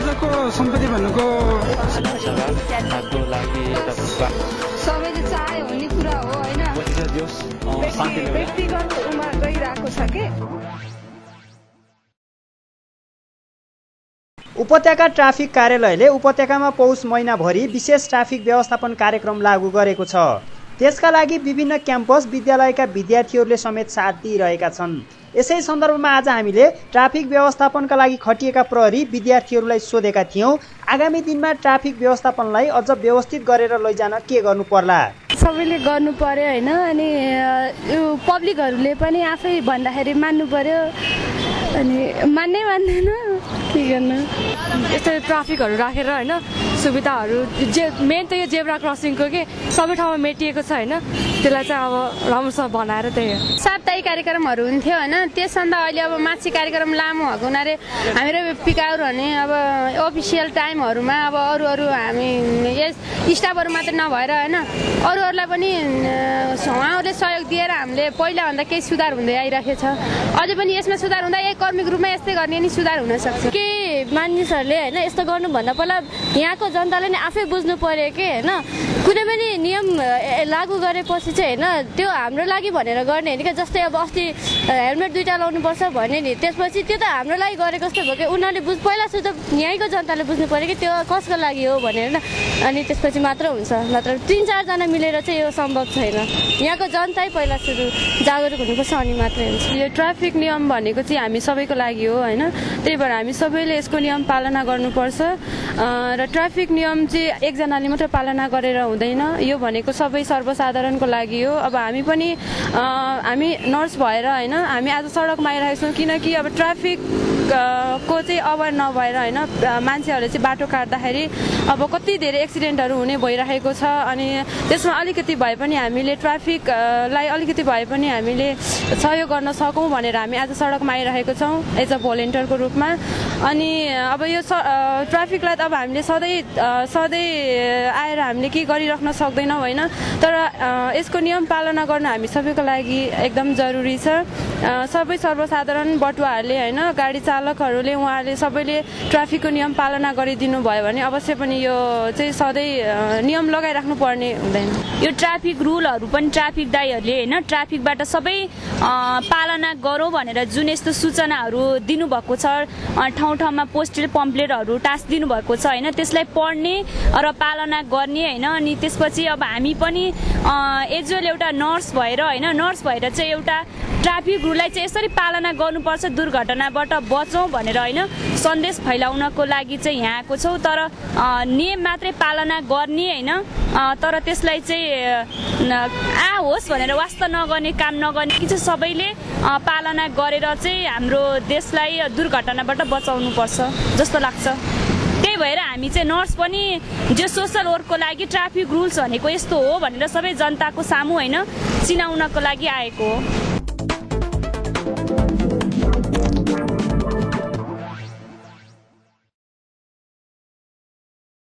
आजको सम्पत्ति भन्नुको सबैले चाहे हुने कुरा हो हैन, व्यक्तिगत उमा गइरहेको छ के। उपत्यका ट्राफिक कार्यालयले उपत्यकामा पौष महिनाभरि विशेष ट्राफिक व्यवस्थापन कार्यक्रम लागू गरेको छ। त्यसका लागि विभिन्न क्याम्पस विद्यालयका विद्यार्थीहरूले समेत साथ दिइरहेका छन्। यसै सन्दर्भमा आज हामीले ट्राफिक व्यवस्थापनका लागि खटिएका प्रहरी विद्यार्थीहरूलाई सोधेका थियौँ, आगामी दिनमा ट्राफिक व्यवस्थापनलाई अझ व्यवस्थित गरेर लैजान के गर्नु पर्ला। सबैले गर्नु पर्यो हैन, अनि यो पब्लिकहरूले पनि आफै भन्दाखेरि मान्नु पर्यो, अनि मान्नै मान्दैन के गर्नु। यस्तो ट्राफिकहरू राखेर हैन, सुविधाहरू मेन त यो जेब्रा क्रसिङको के सबै ठाउँमा मेटिएको छ हैन, त्यसलाई चाहिँ अब राम्रोसँग बनाएर त्यही साप्ताहिक कार्यक्रमहरू हुन्थ्यो हैन, त्यसभन्दा अहिले अब माछी कार्यक्रम लामो भएको हुनाले हामीहरू पिकाउहरू भने अब अफिसियल टाइमहरूमा अब अरू हामी यस स्टाफहरू मात्रै नभएर हैन, अरूहरूलाई पनि उहाँहरूले सहयोग दिएर हामीले पहिलाभन्दा केही सुधार हुँदै आइरहेको छ। अझै पनि यसमा सुधार हुँदा यही कर्मिक रूपमा यस्तै गर्ने नि सुधार हुन सक्छ। के मानिसहरूले हैन यस्तो गर्नुभन्दा पहिला यहाँको जनताले नै आफै बुझ्नु पर्यो के हैन, कुनै पनि नियम लागू गरेपछि चाहिँ हैन त्यो हाम्रो लागि भनेर गर्ने हैन के। जस्तै अब अस्ति हेलमेट 2टा लाउनुपर्छ भन्यो नि, त्यसपछि त्यो त हाम्रो लागि गरेको जस्तो भयो कि उनीहरूले पहिला सुरु यहीँको जनताले बुझ्नु पर्यो कि त्यो कसको लागि हो भनेर हैन, अनि त्यसपछि मात्र हुन्छ, नत्र 3-4 जना मिलेर चाहिँ यो सम्भव छैन। यहाँको जनतै पहिला सुरु जागरुक हुनुपर्छ अनि मात्रै हुन्छ। यो ट्राफिक नियम भनेको चाहिँ हामी सबैको लागि हो हैन, त्यही भएर हामी सबैले यसको नियम पालना गर्नुपर्छ। र ट्राफिक नियम चाहिँ एकजनाले मात्र पालना गरेर हुँदैन, यो भनेको सबै सर्वसाधारणको लागि हो। अब हामी पनि हामी नर्स भएर हैन हामी आज सडकमा आइरहेको छौँ, किनकि अब ट्राफिक को चाहिँ अवेर नभएर हैन मान्छेहरूले चाहिँ बाटो काट्दाखेरि अब कति धेरै एक्सिडेन्टहरू हुने भइरहेको छ, अनि त्यसमा अलिकति भए पनि हामीले ट्राफिकलाई अलिकति भए पनि हामीले सहयोग गर्न सकौँ भनेर हामी आज सडकमा आइरहेको छौँ एज अ भोलिन्टियरको रूपमा। अनि अब यो ट्राफिकलाई त अब हामीले सधैँ आएर हामीले के गरिराख्न सक्दैनौँ होइन, तर यसको नियम पालना गर्न हामी सबैको लागि एकदम जरुरी छ। सबै सर्वसाधारण बटुवाहरूले होइन गाडी चालकहरूले उहाँहरूले सबैले ट्राफिकको नियम पालना गरिदिनु भयो भने अवश्य पनि यो चाहिँ सधैँ नियम लगाइराख्नु पर्ने हुँदैन। यो ट्राफिक रुलहरू पनि ट्राफिक दाइहरूले होइन ट्राफिकबाट सबै पालना गरौँ भनेर जुन यस्तो सूचनाहरू दिनुभएको छ, ठाउँ ठाउँमा पोस्टल पम्पलेटहरू टाँसिदिनु भएको छ होइन, त्यसलाई पढ्ने र पालना गर्ने होइन। अनि त्यसपछि अब हामी पनि एज वेल एउटा नर्स भएर होइन, नर्स भएर चाहिँ एउटा ट्राफिक रुललाई चाहिँ यसरी पालना गर्नुपर्छ, दुर्घटनाबाट बचौँ भनेर होइन सन्देश फैलाउनको लागि चाहिँ यहाँ आएको छौँ। तर नियम मात्रै पालना गर्ने होइन, तर त्यसलाई चाहिँ होस् भनेर वास्ता नगर्ने काम नगर्ने कि चाहिँ सबैले पालना गरेर चाहिँ हाम्रो देशलाई दुर्घटनाबाट बचाउनुपर्छ जस्तो लाग्छ। त्यही भएर हामी चाहिँ नर्स पनि जो सोसल वर्कको लागि ट्राफिक रुल्स भनेको यस्तो हो भनेर सबै जनताको सामु होइन चिनाउनको लागि आएको हो।